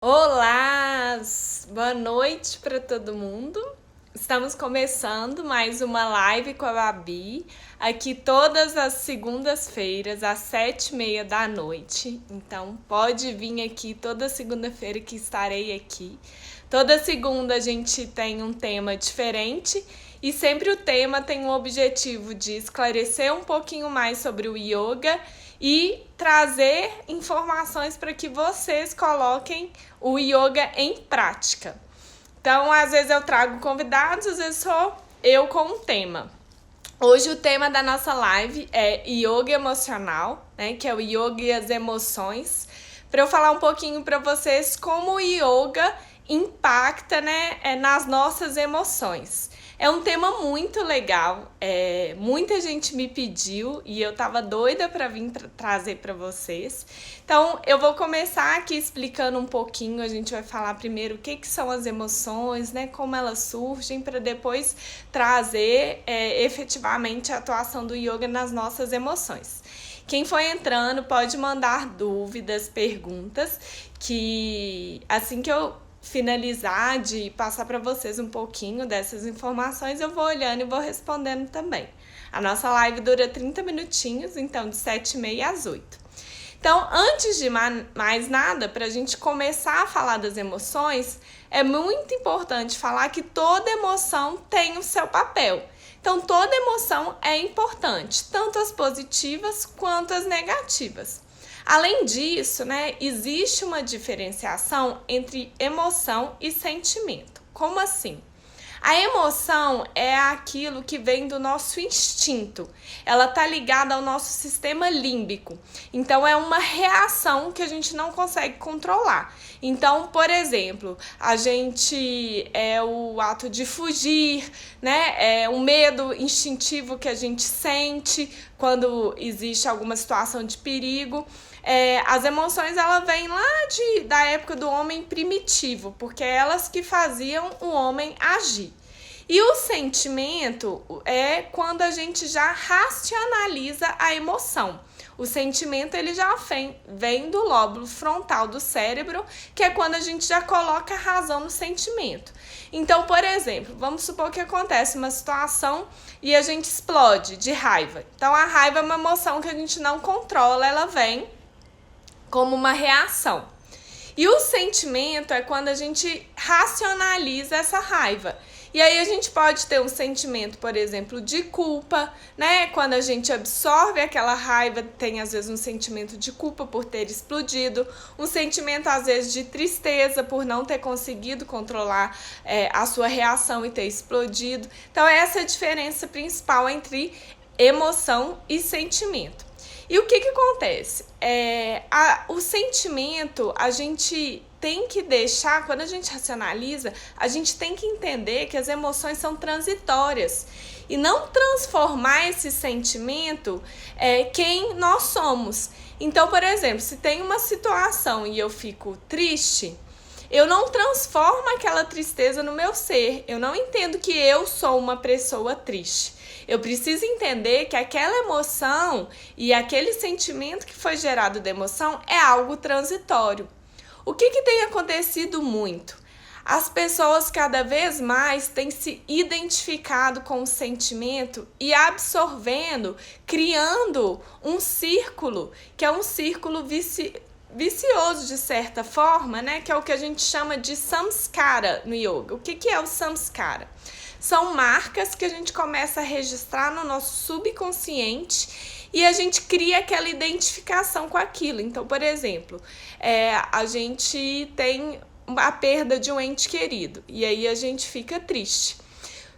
Olá! Boa noite para todo mundo. Estamos começando mais uma live com a Babi, aqui todas as segundas-feiras, às 7h30 da noite. Então, pode vir aqui toda segunda-feira que estarei aqui. Toda segunda a gente tem um tema diferente e sempre o tema tem o objetivo de esclarecer um pouquinho mais sobre o yoga e trazer informações para que vocês coloquem o yoga em prática. Então, às vezes eu trago convidados, às vezes sou eu com um tema. Hoje o tema da nossa live é yoga emocional, né, que é o yoga e as emoções, para eu falar um pouquinho para vocês como o yoga impacta, né, nas nossas emoções. É um tema muito legal, muita gente me pediu e eu tava doida para vir trazer para vocês. Então, eu vou começar aqui explicando um pouquinho, a gente vai falar primeiro o que são as emoções, né, como elas surgem, para depois trazer efetivamente a atuação do yoga nas nossas emoções. Quem for entrando pode mandar dúvidas, perguntas, que assim que eu finalizar de passar para vocês um pouquinho dessas informações, eu vou olhando e vou respondendo também. A nossa live dura 30 minutinhos, então de 7h30 às 8h. Então, antes de mais nada, para a gente começar a falar das emoções, é muito importante falar que toda emoção tem o seu papel. Então, toda emoção é importante, tanto as positivas quanto as negativas. Além disso, né, existe uma diferenciação entre emoção e sentimento. Como assim? A emoção é aquilo que vem do nosso instinto. Ela tá ligada ao nosso sistema límbico. Então é uma reação que a gente não consegue controlar. Então, por exemplo, a gente o ato de fugir, né? É um medo instintivo que a gente sente quando existe alguma situação de perigo. As emoções elas vêm lá da época do homem primitivo, porque é elas que faziam o homem agir. E o sentimento é quando a gente já racionaliza a emoção. O sentimento ele já vem do lóbulo frontal do cérebro, que é quando a gente já coloca a razão no sentimento. Então, por exemplo, vamos supor que acontece uma situação e a gente explode de raiva. Então, a raiva é uma emoção que a gente não controla, ela vem como uma reação. E o sentimento é quando a gente racionaliza essa raiva. E aí a gente pode ter um sentimento, por exemplo, de culpa, né? Quando a gente absorve aquela raiva, tem às vezes um sentimento de culpa por ter explodido, um sentimento às vezes de tristeza por não ter conseguido controlar a sua reação e ter explodido. Então essa é a diferença principal entre emoção e sentimento. E o que acontece? O sentimento, a gente tem que deixar, quando a gente racionaliza, a gente tem que entender que as emoções são transitórias. E não transformar esse sentimento quem nós somos. Então, por exemplo, se tem uma situação e eu fico triste, eu não transformo aquela tristeza no meu ser. Eu não entendo que eu sou uma pessoa triste. Eu preciso entender que aquela emoção e aquele sentimento que foi gerado da emoção é algo transitório. O que tem acontecido muito? As pessoas cada vez mais têm se identificado com o sentimento e absorvendo, criando um círculo, que é um círculo vicioso de certa forma, né? Que é o que a gente chama de samskara no yoga. O que é o samskara? São marcas que a gente começa a registrar no nosso subconsciente e a gente cria aquela identificação com aquilo. Então, por exemplo, a gente tem a perda de um ente querido e aí a gente fica triste.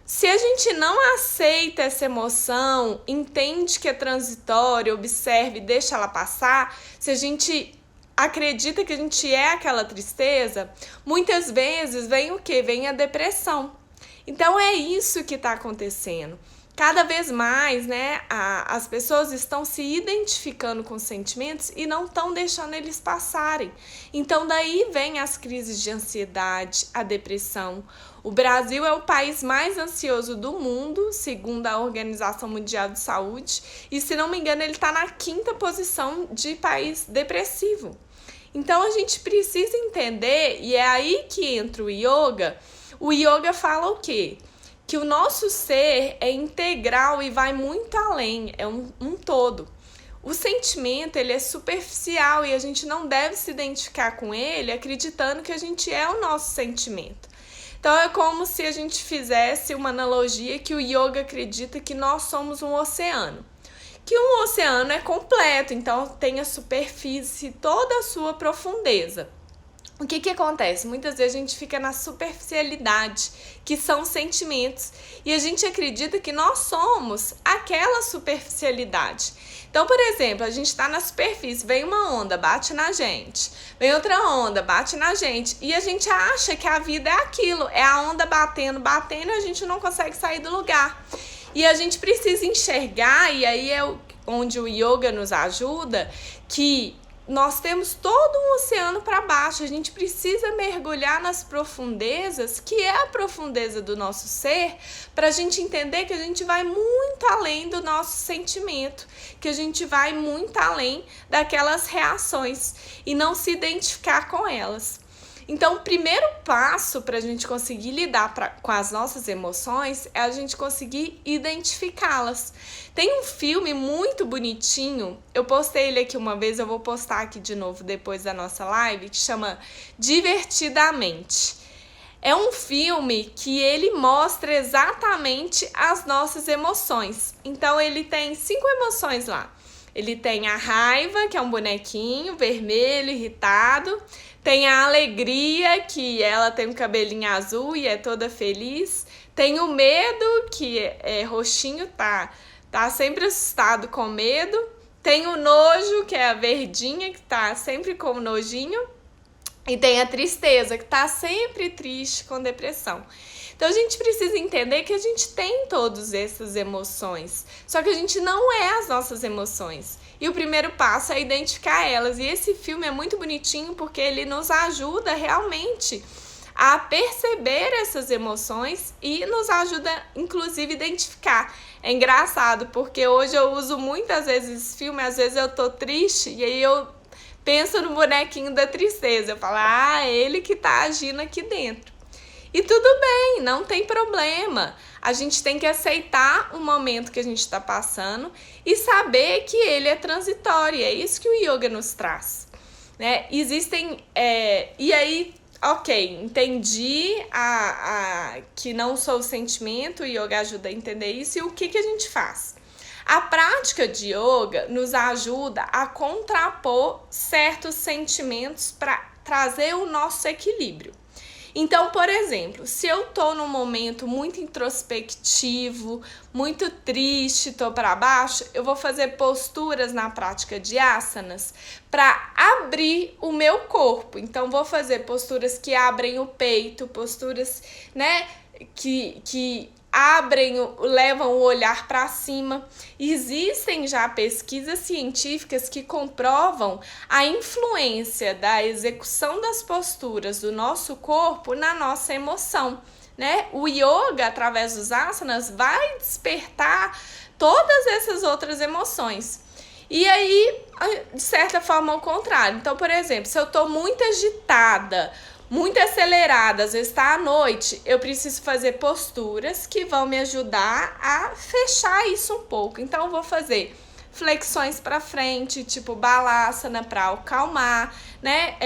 Se a gente não aceita essa emoção, entende que é transitória, observa e deixa ela passar, se a gente acredita que a gente é aquela tristeza, muitas vezes vem o quê? Vem a depressão. Então é isso que está acontecendo. Cada vez mais, né, as pessoas estão se identificando com sentimentos e não estão deixando eles passarem. Então daí vem as crises de ansiedade, a depressão. O Brasil é o país mais ansioso do mundo, segundo a Organização Mundial de Saúde, e se não me engano ele está na 5ª posição de país depressivo. Então a gente precisa entender, e é aí que entra o yoga. O yoga fala o quê? Que o nosso ser é integral e vai muito além, é um todo. O sentimento, ele é superficial e a gente não deve se identificar com ele acreditando que a gente é o nosso sentimento. Então é como se a gente fizesse uma analogia que o yoga acredita que nós somos um oceano. Que um oceano é completo, então tem a superfície, toda a sua profundeza. O que acontece? Muitas vezes a gente fica na superficialidade, que são sentimentos, e a gente acredita que nós somos aquela superficialidade. Então, por exemplo, a gente está na superfície, vem uma onda, bate na gente, vem outra onda, bate na gente, e a gente acha que a vida é aquilo, é a onda batendo, batendo, e a gente não consegue sair do lugar. E a gente precisa enxergar, e aí é onde o yoga nos ajuda, que nós temos todo um oceano para baixo, a gente precisa mergulhar nas profundezas, que é a profundeza do nosso ser, para a gente entender que a gente vai muito além do nosso sentimento, que a gente vai muito além daquelas reações e não se identificar com elas. Então, o primeiro passo para a gente conseguir lidar com as nossas emoções é a gente conseguir identificá-las. Tem um filme muito bonitinho, eu postei ele aqui uma vez, eu vou postar aqui de novo depois da nossa live, que chama Divertidamente. É um filme que ele mostra exatamente as nossas emoções. Então, ele tem 5 emoções lá. Ele tem a raiva, que é um bonequinho vermelho, irritado. Tem a alegria, que ela tem um cabelinho azul e é toda feliz. Tem o medo, que é roxinho, tá sempre assustado com medo. Tem o nojo, que é a verdinha, que tá sempre com nojinho. E tem a tristeza, que tá sempre triste, com depressão. Então a gente precisa entender que a gente tem todas essas emoções, só que a gente não é as nossas emoções. E o primeiro passo é identificar elas. E esse filme é muito bonitinho porque ele nos ajuda realmente a perceber essas emoções e nos ajuda, inclusive, a identificar. É engraçado porque hoje eu uso muitas vezes esse filme, às vezes eu tô triste e aí eu penso no bonequinho da tristeza. Eu falo, é ele que tá agindo aqui dentro. E tudo bem, não tem problema. A gente tem que aceitar o momento que a gente está passando e saber que ele é transitório. É isso que o yoga nos traz, né? Existem... e aí, ok, entendi que não sou o sentimento, o yoga ajuda a entender isso. E o que a gente faz? A prática de yoga nos ajuda a contrapor certos sentimentos para trazer o nosso equilíbrio. Então, por exemplo, se eu tô num momento muito introspectivo, muito triste, tô para baixo, eu vou fazer posturas na prática de asanas para abrir o meu corpo. Então, vou fazer posturas que abrem o peito, posturas, né, que abrem, levam o olhar para cima. Existem já pesquisas científicas que comprovam a influência da execução das posturas do nosso corpo na nossa emoção, né? O yoga, através dos asanas, vai despertar todas essas outras emoções. E aí, de certa forma, ao contrário. Então, por exemplo, se eu estou muito agitada, muito acelerada, às vezes está à noite, eu preciso fazer posturas que vão me ajudar a fechar isso um pouco. Então, eu vou fazer flexões para frente, tipo balasana para acalmar, né?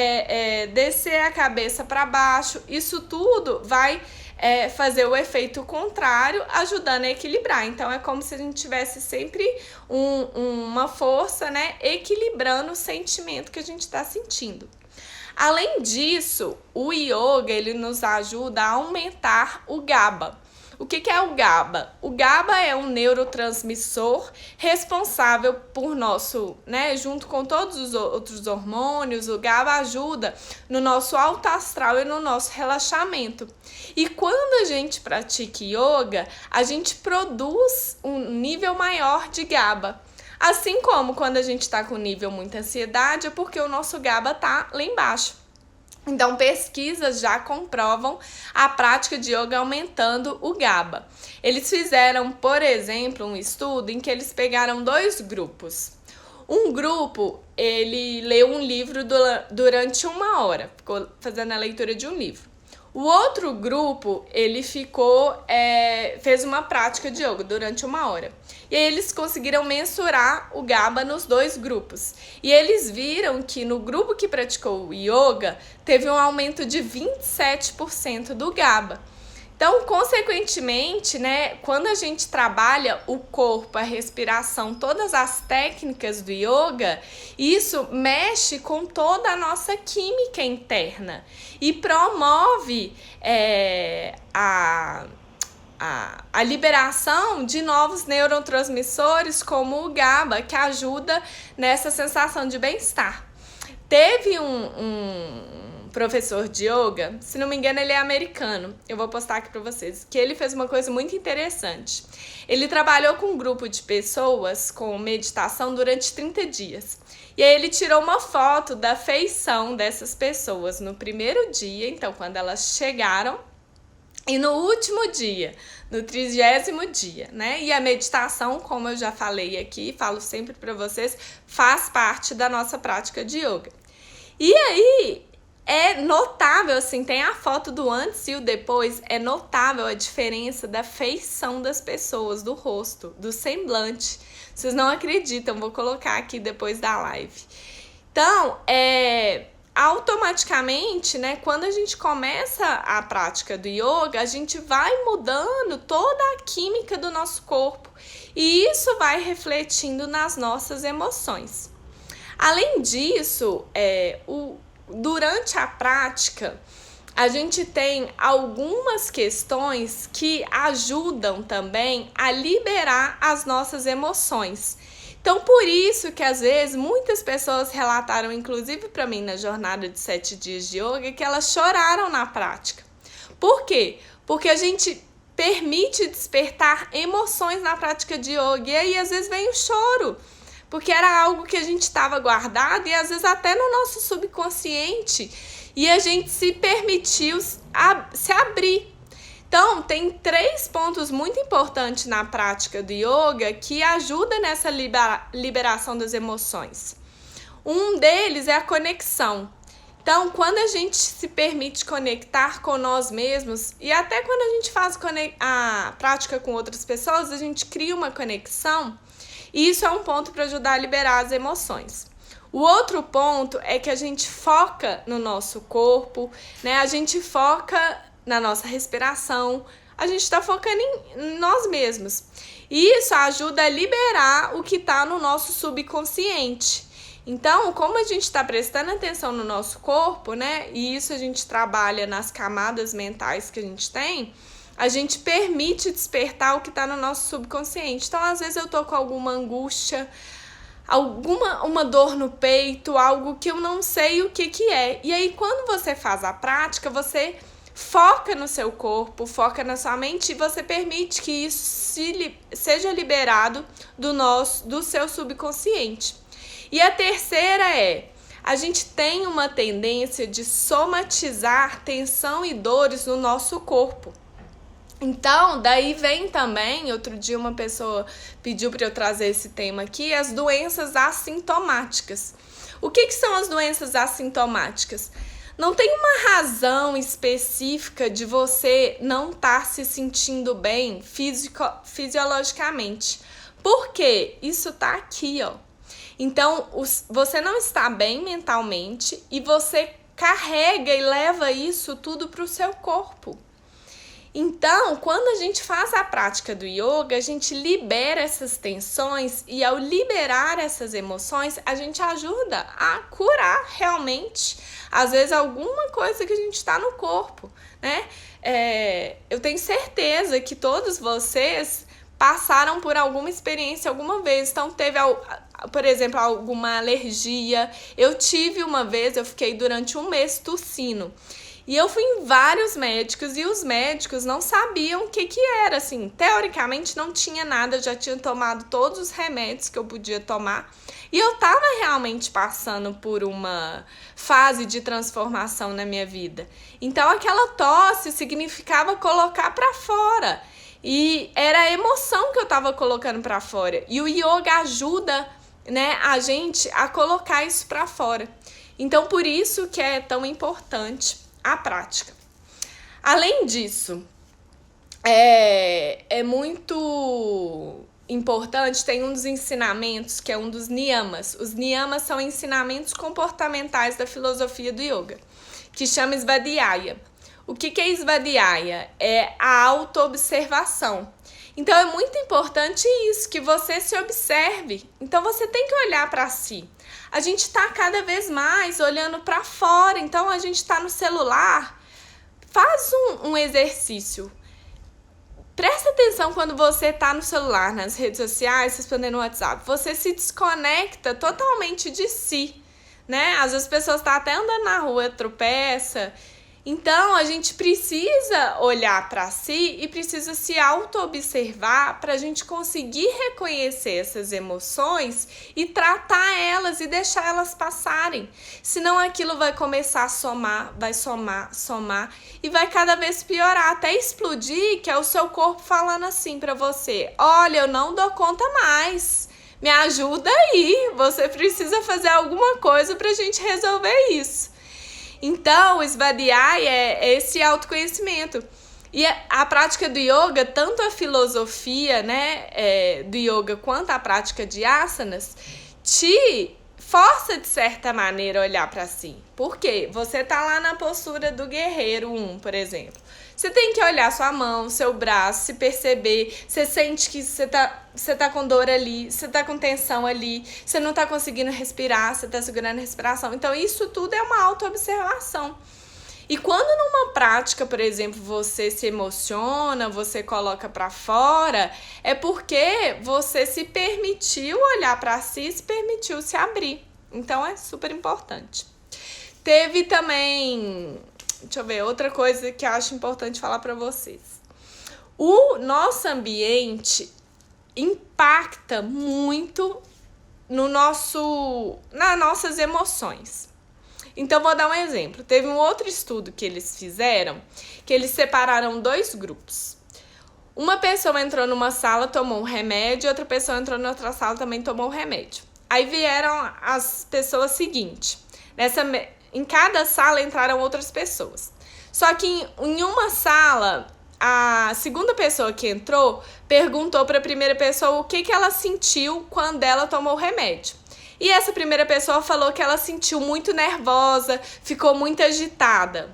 Descer a cabeça para baixo. Isso tudo vai fazer o efeito contrário, ajudando a equilibrar. Então, é como se a gente tivesse sempre uma força, né? Equilibrando o sentimento que a gente está sentindo. Além disso, o yoga ele nos ajuda a aumentar o GABA. O que é o GABA? O GABA é um neurotransmissor responsável por nosso, né, junto com todos os outros hormônios, o GABA ajuda no nosso alto astral e no nosso relaxamento. E quando a gente pratica yoga, a gente produz um nível maior de GABA. Assim como quando a gente está com nível muita ansiedade, é porque o nosso GABA está lá embaixo. Então, pesquisas já comprovam a prática de yoga aumentando o GABA. Eles fizeram, por exemplo, um estudo em que eles pegaram 2 grupos. Um grupo, ele leu um livro durante 1 hora, ficou fazendo a leitura de um livro. O outro grupo, ele fez uma prática de yoga durante 1 hora. E aí eles conseguiram mensurar o GABA nos 2 grupos. E eles viram que no grupo que praticou o yoga, teve um aumento de 27% do GABA. Então, consequentemente, né, quando a gente trabalha o corpo, a respiração, todas as técnicas do yoga, isso mexe com toda a nossa química interna e promove a liberação de novos neurotransmissores, como o GABA, que ajuda nessa sensação de bem-estar. Teve um professor de yoga, se não me engano ele é americano, eu vou postar aqui para vocês, que ele fez uma coisa muito interessante. Ele trabalhou com um grupo de pessoas com meditação durante 30 dias. E aí ele tirou uma foto da feição dessas pessoas no primeiro dia, então quando elas chegaram, e no último dia, no 30º dia, né? E a meditação, como eu já falei aqui, falo sempre para vocês, faz parte da nossa prática de yoga. E aí, é notável, assim, tem a foto do antes e o depois, é notável a diferença da feição das pessoas, do rosto, do semblante. Vocês não acreditam, vou colocar aqui depois da live. Então, automaticamente, né, quando a gente começa a prática do yoga, a gente vai mudando toda a química do nosso corpo e isso vai refletindo nas nossas emoções. Além disso, durante a prática, a gente tem algumas questões que ajudam também a liberar as nossas emoções. Então, por isso que às vezes muitas pessoas relataram, inclusive para mim na jornada de 7 dias de yoga, que elas choraram na prática. Por quê? Porque a gente permite despertar emoções na prática de yoga e aí às vezes vem o choro. Porque era algo que a gente estava guardado e às vezes até no nosso subconsciente e a gente se permitiu se abrir. Então, tem 3 pontos muito importantes na prática do yoga que ajudam nessa liberação das emoções. Um deles é a conexão. Então, quando a gente se permite conectar com nós mesmos e até quando a gente faz a prática com outras pessoas, a gente cria uma conexão. E isso é um ponto para ajudar a liberar as emoções. O outro ponto é que a gente foca no nosso corpo, né? A gente foca na nossa respiração, a gente está focando em nós mesmos. E isso ajuda a liberar o que está no nosso subconsciente. Então, como a gente está prestando atenção no nosso corpo, né? E isso a gente trabalha nas camadas mentais que a gente tem, a gente permite despertar o que está no nosso subconsciente. Então, às vezes eu tô com alguma angústia, uma dor no peito, algo que eu não sei o que é. E aí, quando você faz a prática, você foca no seu corpo, foca na sua mente e você permite que isso seja liberado do seu subconsciente. E a terceira a gente tem uma tendência de somatizar tensão e dores no nosso corpo. Então, daí vem também, outro dia uma pessoa pediu para eu trazer esse tema aqui, as doenças assintomáticas. O que são as doenças assintomáticas? Não tem uma razão específica de você não estar se sentindo bem fisiologicamente. Por quê? Isso tá aqui, ó. Então, você não está bem mentalmente e você carrega e leva isso tudo para o seu corpo. Então, quando a gente faz a prática do yoga, a gente libera essas tensões e ao liberar essas emoções, a gente ajuda a curar realmente, às vezes, alguma coisa que a gente está no corpo, né? Eu tenho certeza que todos vocês passaram por alguma experiência alguma vez. Então, teve, por exemplo, alguma alergia. Eu tive uma vez, eu fiquei durante 1 mês tossindo. E eu fui em vários médicos e os médicos não sabiam o que era, assim, teoricamente não tinha nada, eu já tinha tomado todos os remédios que eu podia tomar e eu tava realmente passando por uma fase de transformação na minha vida. Então aquela tosse significava colocar pra fora e era a emoção que eu tava colocando pra fora e o yoga ajuda né, a gente a colocar isso para fora. Então, por isso que é tão importante a prática. Além disso, é muito importante, tem um dos ensinamentos que é um dos niyamas. Os niyamas são ensinamentos comportamentais da filosofia do yoga, que chama Svadhyaya. O que é Svadhyaya? É a autoobservação. Então é muito importante isso, que você se observe. Então você tem que olhar para si. A gente está cada vez mais olhando para fora, então a gente está no celular. Faz um exercício. Presta atenção quando você tá no celular, nas redes sociais, respondendo no WhatsApp. Você se desconecta totalmente de si, né? Às vezes as pessoas estão até andando na rua, tropeça. Então, a gente precisa olhar para si e precisa se auto-observar para a gente conseguir reconhecer essas emoções e tratar elas e deixar elas passarem. Senão aquilo vai começar a somar, vai somar e vai cada vez piorar, até explodir, que é o seu corpo falando assim para você: olha, eu não dou conta mais. Me ajuda aí, você precisa fazer alguma coisa para a gente resolver isso. Então, o Svadhyaya é esse autoconhecimento. E a prática do yoga, tanto a filosofia, né, do yoga quanto a prática de asanas, te força, de certa maneira, a olhar para si. Por quê? Você tá lá na postura do guerreiro 1, por exemplo. Você tem que olhar sua mão, seu braço, se perceber. Você sente que você tá com dor ali, você tá com tensão ali, você não tá conseguindo respirar, você tá segurando a respiração. Então, isso tudo é uma autoobservação. E quando numa prática, por exemplo, você se emociona, você coloca pra fora, é porque você se permitiu olhar pra si, se permitiu se abrir. Então, é super importante. Teve também... Deixa eu ver, outra coisa que eu acho importante falar para vocês. O nosso ambiente impacta muito nas nossas emoções. Então, vou dar um exemplo. Teve um outro estudo que eles fizeram, que eles separaram 2 grupos. Uma pessoa entrou numa sala, tomou um remédio, outra pessoa entrou na outra sala, também tomou um remédio. Aí vieram as pessoas seguintes. Em cada sala entraram outras pessoas. Só que em uma sala, a segunda pessoa que entrou perguntou para a primeira pessoa o que ela sentiu quando ela tomou o remédio. E essa primeira pessoa falou que ela sentiu muito nervosa, ficou muito agitada.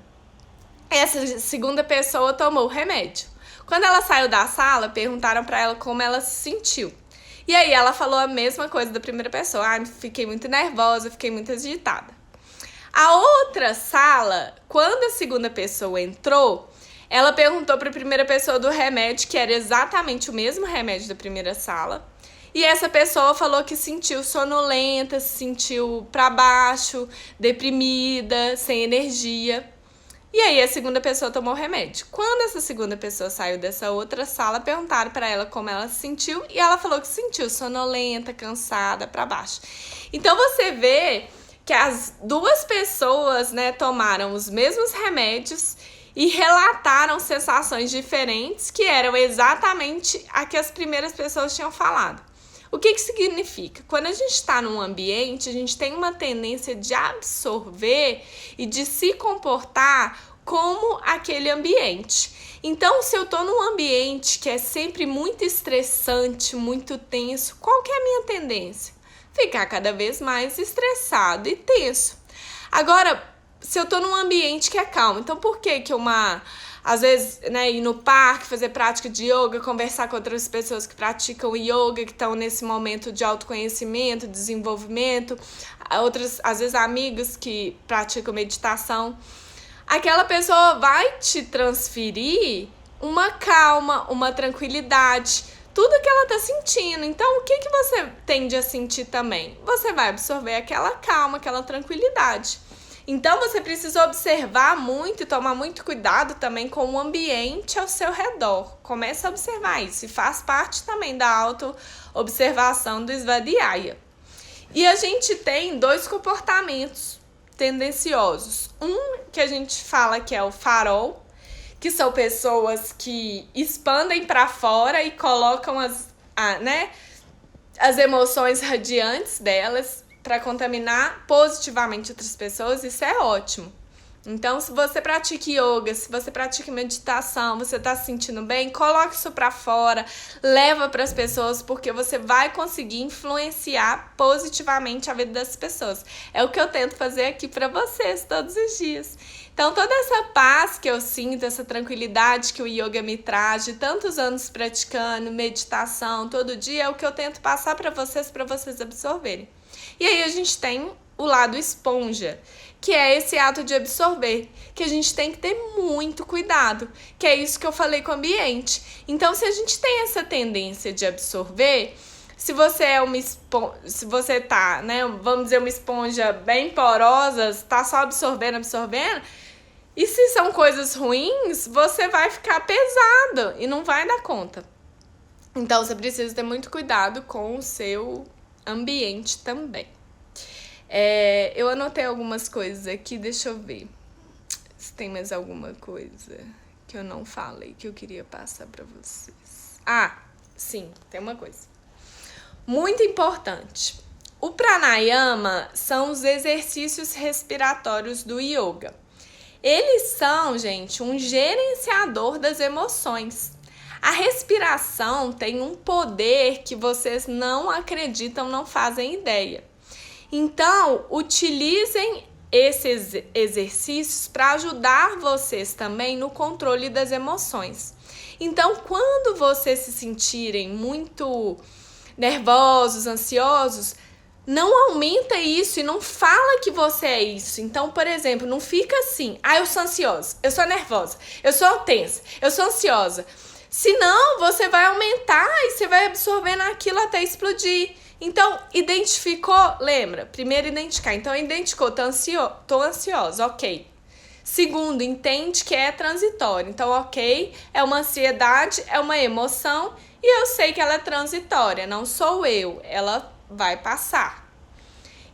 Essa segunda pessoa tomou o remédio. Quando ela saiu da sala, perguntaram para ela como ela se sentiu. E aí ela falou a mesma coisa da primeira pessoa. Fiquei muito nervosa, fiquei muito agitada. A outra sala, quando a segunda pessoa entrou, ela perguntou para a primeira pessoa do remédio, que era exatamente o mesmo remédio da primeira sala. E essa pessoa falou que sentiu sonolenta, se sentiu para baixo, deprimida, sem energia. E aí a segunda pessoa tomou o remédio. Quando essa segunda pessoa saiu dessa outra sala, perguntaram para ela como ela se sentiu e ela falou que se sentiu sonolenta, cansada, para baixo. Então você vê que as 2 pessoas, né, tomaram os mesmos remédios e relataram sensações diferentes, que eram exatamente a que as primeiras pessoas tinham falado. O que significa? Quando a gente está num ambiente, a gente tem uma tendência de absorver e de se comportar como aquele ambiente. Então, se eu estou num ambiente que é sempre muito estressante, muito tenso, qual que é a minha tendência? Ficar cada vez mais estressado e tenso. Agora, se eu tô num ambiente que é calmo, então por que às vezes, né, ir no parque, fazer prática de yoga, conversar com outras pessoas que praticam yoga, que estão nesse momento de autoconhecimento, desenvolvimento, outras, às vezes, amigos que praticam meditação, aquela pessoa vai te transferir uma calma, uma tranquilidade, tudo que ela tá sentindo. Então, o que você tende a sentir também? Você vai absorver aquela calma, aquela tranquilidade. Então, você precisa observar muito e tomar muito cuidado também com o ambiente ao seu redor. Comece a observar isso e faz parte também da auto-observação do Svadhyaya. E a gente tem 2 comportamentos tendenciosos. Um que a gente fala que é o farol, que são pessoas que expandem para fora e colocam as emoções radiantes delas para contaminar positivamente outras pessoas, isso é ótimo. Então, se você pratica yoga, se você pratica meditação, você tá se sentindo bem, coloque isso pra fora, leva para as pessoas, porque você vai conseguir influenciar positivamente a vida das pessoas. É o que eu tento fazer aqui para vocês todos os dias. Então, toda essa paz que eu sinto, essa tranquilidade que o yoga me traz, de tantos anos praticando meditação todo dia, é o que eu tento passar para vocês absorverem. E aí a gente tem o lado esponja, que é esse ato de absorver, que a gente tem que ter muito cuidado, que é isso que eu falei com o ambiente. Então, se a gente tem essa tendência de absorver, se você é uma esponja, se você tá, né, vamos dizer, uma esponja bem porosa, tá só absorvendo, e se são coisas ruins, você vai ficar pesado e não vai dar conta. Então, você precisa ter muito cuidado com o seu ambiente também. Eu anotei algumas coisas aqui, deixa eu ver se tem mais alguma coisa que eu não falei que eu queria passar para vocês. Sim, tem uma coisa muito importante. O pranayama são os exercícios respiratórios do yoga. Eles são, gente, um gerenciador das emoções. A respiração tem um poder que vocês não acreditam, não fazem ideia. Então, utilizem esses exercícios para ajudar vocês também no controle das emoções. Então, quando vocês se sentirem muito nervosos, ansiosos, não aumenta isso e não fala que você é isso. Então, por exemplo, não fica assim, eu sou ansiosa, eu sou nervosa, eu sou tensa, eu sou ansiosa. Senão, você vai aumentar e você vai absorvendo aquilo até explodir. Então, identificou, lembra? Primeiro, identificar. Então, identificou, tô ansiosa, ok. Segundo, entende que é transitório. Então, ok, é uma ansiedade, é uma emoção e eu sei que ela é transitória, não sou eu, ela vai passar.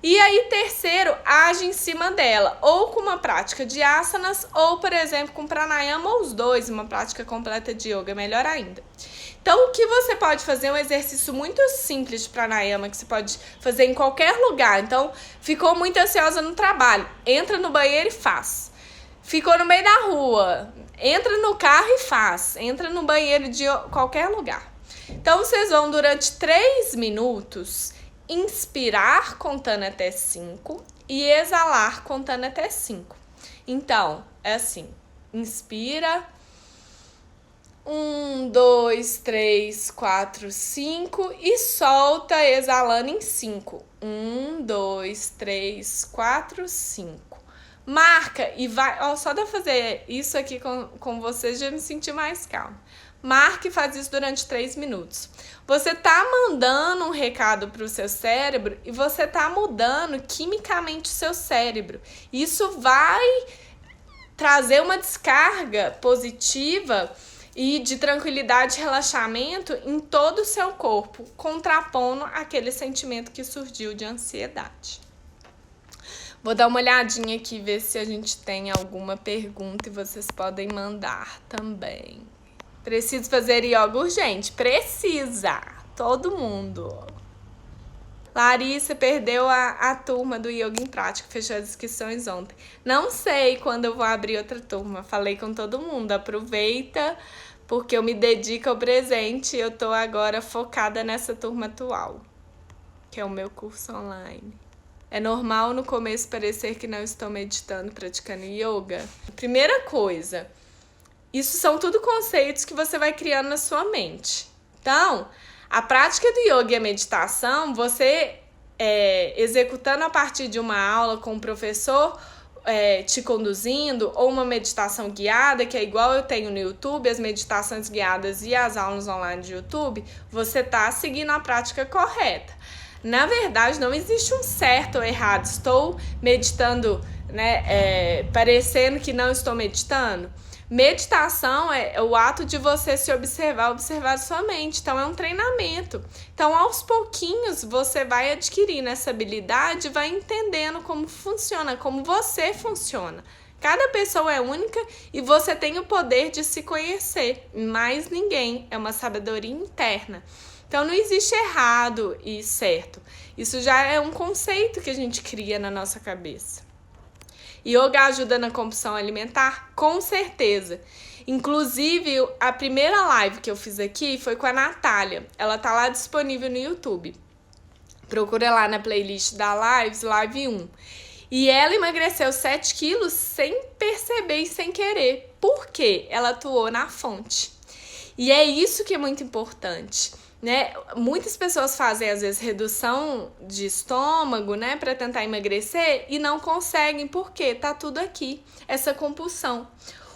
E aí, terceiro, age em cima dela, ou com uma prática de asanas, ou, por exemplo, com pranayama, ou os dois, uma prática completa de yoga, melhor ainda. Então, o que você pode fazer é um exercício muito simples de pranayama, que você pode fazer em qualquer lugar. Então, ficou muito ansiosa no trabalho, entra no banheiro e faz. Ficou no meio da rua, entra no carro e faz. Entra no banheiro de qualquer lugar. Então, vocês vão, durante 3 minutos, inspirar contando até 5 e exalar contando até 5. Então, é assim, inspira... 1, 2, 3, 4, 5 e solta exalando em 5. 1, 2, 3, 4, 5. Marca e vai... só de eu fazer isso aqui com vocês já me senti mais calma. Marca e faz isso durante 3 minutos. Você tá mandando um recado para o seu cérebro e você tá mudando quimicamente o seu cérebro. Isso vai trazer uma descarga positiva e de tranquilidade e relaxamento em todo o seu corpo, contrapondo aquele sentimento que surgiu de ansiedade. Vou dar uma olhadinha aqui, ver se a gente tem alguma pergunta e vocês podem mandar também. Preciso fazer yoga urgente? Precisa! Todo mundo! Larissa perdeu a turma do Yoga em Prática, fechou as inscrições ontem. Não sei quando eu vou abrir outra turma, falei com todo mundo, aproveita, porque eu me dedico ao presente e eu tô agora focada nessa turma atual, que é o meu curso online. É normal no começo parecer que não estou meditando, praticando yoga? Primeira coisa, isso são tudo conceitos que você vai criando na sua mente. Então, a prática do yoga e a meditação, você executando a partir de uma aula com o professor te conduzindo, ou uma meditação guiada, que é igual eu tenho no YouTube, as meditações guiadas e as aulas online de YouTube, você está seguindo a prática correta. Na verdade, não existe um certo ou errado. Estou meditando, parecendo que não estou meditando. Meditação é o ato de você se observar a sua mente. Então, é um treinamento. Então, aos pouquinhos, você vai adquirindo essa habilidade e vai entendendo como funciona, como você funciona. Cada pessoa é única e você tem o poder de se conhecer. Mais ninguém. É uma sabedoria interna. Então não existe errado e certo. Isso já é um conceito que a gente cria na nossa cabeça. Yoga ajuda na compulsão alimentar? Com certeza. Inclusive, a primeira live que eu fiz aqui foi com a Natália. Ela tá lá disponível no YouTube. Procura lá na playlist da Lives, Live 1. E ela emagreceu 7 quilos sem perceber e sem querer. Por quê? Ela atuou na fonte. E é isso que é muito importante, né? Muitas pessoas fazem, às vezes, redução de estômago, né? Para tentar emagrecer e não conseguem. Por quê? Tá tudo aqui. Essa compulsão.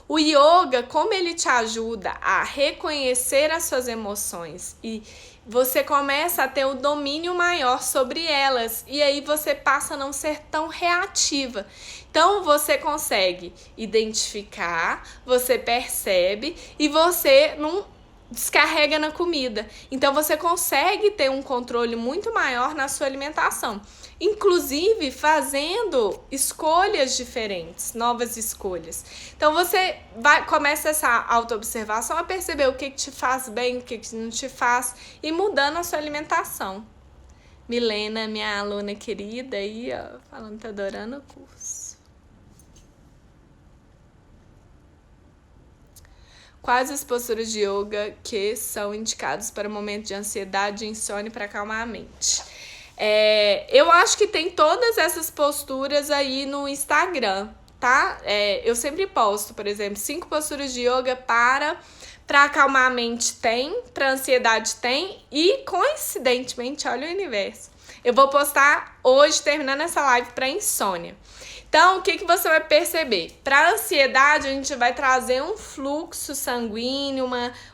O yoga, como ele te ajuda a reconhecer as suas emoções e você começa a ter o domínio maior sobre elas e aí você passa a não ser tão reativa. Então você consegue identificar, você percebe e você não descarrega na comida. Então você consegue ter um controle muito maior na sua alimentação. Inclusive fazendo escolhas diferentes, novas escolhas. Então você começa essa autoobservação a perceber o que te faz bem, o que não te faz e mudando a sua alimentação. Milena, minha aluna querida aí, ó, falando que tá adorando o curso. Quais as posturas de yoga que são indicadas para momentos de ansiedade e insônia para acalmar a mente? Eu acho que tem todas essas posturas aí no Instagram, tá? Eu sempre posto, por exemplo, 5 posturas de yoga para acalmar a mente tem, para ansiedade tem e, coincidentemente, olha o universo. Eu vou postar hoje, terminando essa live, para insônia. Então, o que você vai perceber? Para ansiedade, a gente vai trazer um fluxo sanguíneo,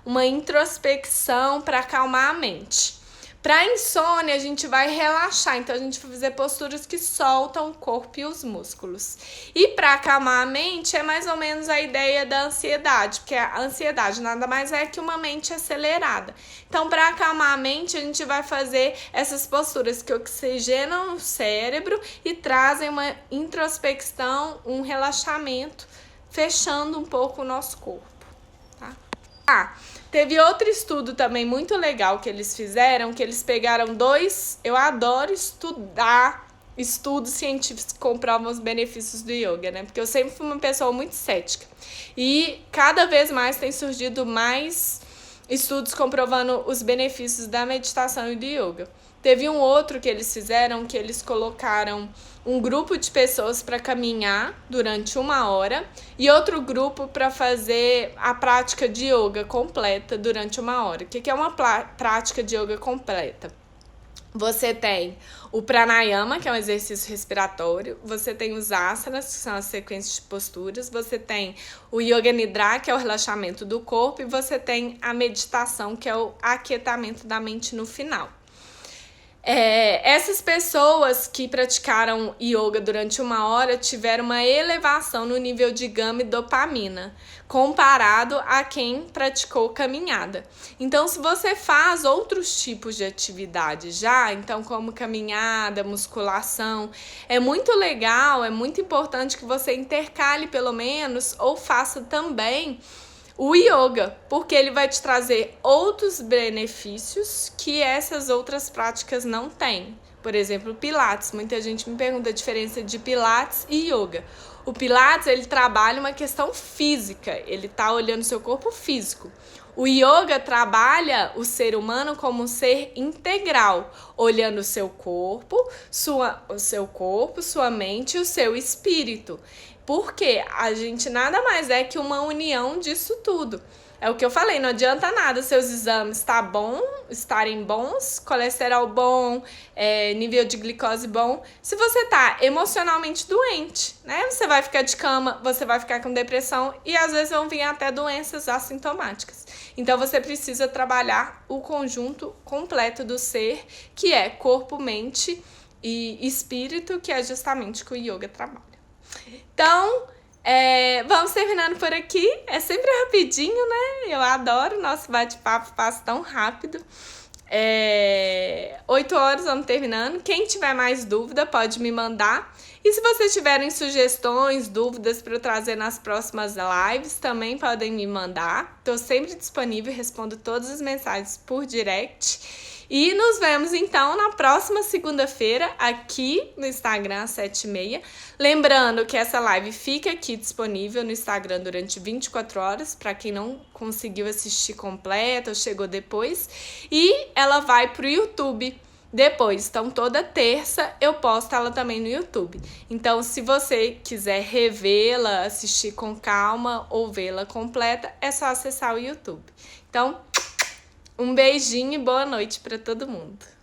uma introspecção para acalmar a mente. Para insônia, a gente vai relaxar, então a gente vai fazer posturas que soltam o corpo e os músculos. E para acalmar a mente, é mais ou menos a ideia da ansiedade, porque a ansiedade nada mais é que uma mente acelerada. Então, para acalmar a mente, a gente vai fazer essas posturas que oxigenam o cérebro e trazem uma introspecção, um relaxamento, fechando um pouco o nosso corpo. Tá? Teve outro estudo também muito legal que eles fizeram, que eles pegaram 2... Eu adoro estudar estudos científicos que comprovam os benefícios do yoga, né? Porque eu sempre fui uma pessoa muito cética. E cada vez mais tem surgido mais estudos comprovando os benefícios da meditação e do yoga. Teve um outro que eles fizeram, que eles colocaram um grupo de pessoas para caminhar durante 1 hora e outro grupo para fazer a prática de yoga completa durante 1 hora. O que é uma prática de yoga completa? Você tem o pranayama, que é um exercício respiratório, você tem os asanas, que são as sequências de posturas, você tem o yoga nidra, que é o relaxamento do corpo, e você tem a meditação, que é o aquietamento da mente no final. Essas pessoas que praticaram yoga durante 1 hora tiveram uma elevação no nível de gama e dopamina, comparado a quem praticou caminhada. Então, se você faz outros tipos de atividade já, então como caminhada, musculação, é muito legal, é muito importante que você intercale pelo menos ou faça também o yoga, porque ele vai te trazer outros benefícios que essas outras práticas não têm. Por exemplo, Pilates. Muita gente me pergunta a diferença de Pilates e yoga. O Pilates, ele trabalha uma questão física, ele tá olhando o seu corpo físico. O yoga trabalha o ser humano como um ser integral, olhando o seu corpo, sua mente e o seu espírito. Porque a gente nada mais é que uma união disso tudo. É o que eu falei, não adianta nada seus exames estarem bons, colesterol bom, nível de glicose bom, se você tá emocionalmente doente, né? Você vai ficar de cama, você vai ficar com depressão e às vezes vão vir até doenças assintomáticas. Então você precisa trabalhar o conjunto completo do ser, que é corpo, mente e espírito, que é justamente o que o yoga trabalha. Então, vamos terminando por aqui. É sempre rapidinho, né? Eu adoro o nosso bate-papo, passa tão rápido. 8 horas, vamos terminando. Quem tiver mais dúvida pode me mandar. E se vocês tiverem sugestões, dúvidas para eu trazer nas próximas lives, também podem me mandar. Estou sempre disponível e respondo todas as mensagens por direct. E nos vemos então na próxima segunda-feira aqui no Instagram às 7h30. Lembrando que essa live fica aqui disponível no Instagram durante 24 horas, para quem não conseguiu assistir completa ou chegou depois. E ela vai pro YouTube depois. Então toda terça eu posto ela também no YouTube. Então se você quiser revê-la, assistir com calma ou vê-la completa, é só acessar o YouTube. Então, um beijinho e boa noite para todo mundo.